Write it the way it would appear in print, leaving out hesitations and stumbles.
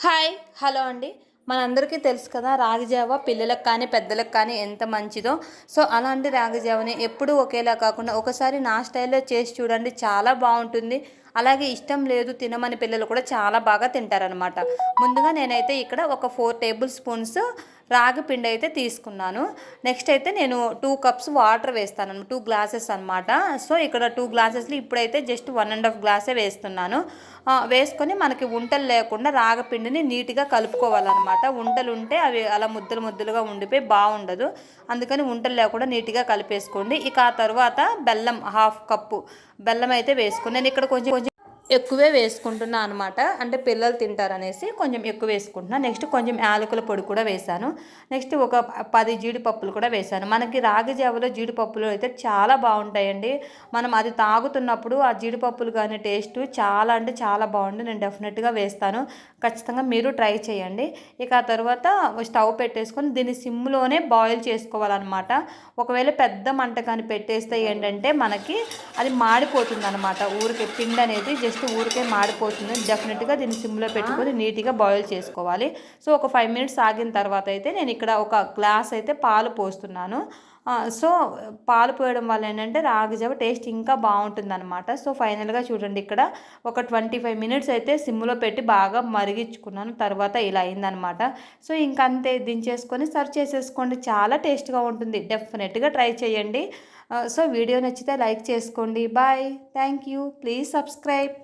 Hi hello అండి. మనందరికీ తెలుసు కదా, రాగి జావ పిల్లలకు కానీ పెద్దలకు కానీ ఎంత మంచిదో. సో అలాంటి రాగి జావని ఎప్పుడూ ఒకేలా కాకుండా ఒకసారి నా స్టైల్లో చేసి చూడండి, చాలా బాగుంటుంది. అలాగే ఇష్టం లేదు తినమని పిల్లలు కూడా చాలా బాగా తింటారనమాట. ముందుగా నేనైతే ఇక్కడ ఒక 4 టేబుల్ స్పూన్స్ రాగి పిండి అయితే తీసుకున్నాను. నెక్స్ట్ అయితే నేను 2 కప్స్ వాటర్ వేస్తాను, 2 గ్లాసెస్ అనమాట. సో ఇక్కడ 2 గ్లాసెస్లో ఇప్పుడైతే జస్ట్ 1.5 గ్లాసే వేస్తున్నాను. వేసుకొని మనకి ఉంటలు లేకుండా రాగపిండిని నీట్గా కలుపుకోవాలన్నమాట. ఉంటలు ఉంటే అవి అలా ముద్దలు ముద్దలుగా ఉండిపోయి బాగుండదు. అందుకని ఉంటలు లేకుండా నీట్గా కలిపేసుకోండి. ఇక ఆ తర్వాత బెల్లం 1/2 కప్పు బెల్లం అయితే వేసుకుని నేను ఇక్కడ కొంచెం కొంచెం ఎక్కువే వేసుకుంటున్నా అనమాట. అంటే పిల్లలు తింటారనేసి కొంచెం ఎక్కువ వేసుకుంటున్నా. నెక్స్ట్ కొంచెం యాలకుల పొడి కూడా వేశాను. నెక్స్ట్ ఒక 10 జీడిపప్పులు కూడా వేశాను. మనకి రాగి జావలో జీడిపప్పులు అయితే చాలా బాగుంటాయండి. మనం అది తాగుతున్నప్పుడు ఆ జీడిపప్పులు కానీ టేస్ట్ చాలా అంటే చాలా బాగుంది. నేను డెఫినెట్గా వేస్తాను. ఖచ్చితంగా మీరు ట్రై చేయండి. ఇక ఆ తర్వాత స్టవ్ పెట్టేసుకొని దీన్ని సిమ్లోనే బాయిల్ చేసుకోవాలన్నమాట. ఒకవేళ పెద్ద మంట కానీ పెట్టేస్తే ఏంటంటే మనకి అది మాడిపోతుంది అనమాట. ఊరికే పిండి అనేది జస్ట్ ఊరికే మాడిపోతుంది. డెఫినెట్గా దీన్ని సిమ్లో పెట్టుకొని నీట్గా బాయిల్ చేసుకోవాలి. సో ఒక 5 మినిట్స్ ఆగిన తర్వాత అయితే నేను ఇక్కడ ఒక గ్లాస్ అయితే పాలు పోస్తున్నాను. సో పాలు పోయడం వల్ల ఏంటంటే రాగి జావ టేస్ట్ ఇంకా బాగుంటుంది అనమాట. సో ఫైనల్గా చూడండి, ఇక్కడ ఒక 25 మినిట్స్ అయితే సిమ్లో పెట్టి బాగా మరిగించుకున్నాను. తర్వాత ఇలా అయిందనమాట. సో ఇంకంతే, దించేసుకొని సర్వ్ చేసేసుకోండి. చాలా టేస్ట్గా ఉంటుంది. డెఫినెట్గా ట్రై చేయండి. సో వీడియో నచ్చితే లైక్ చేసుకోండి. Bye, thank you, please subscribe.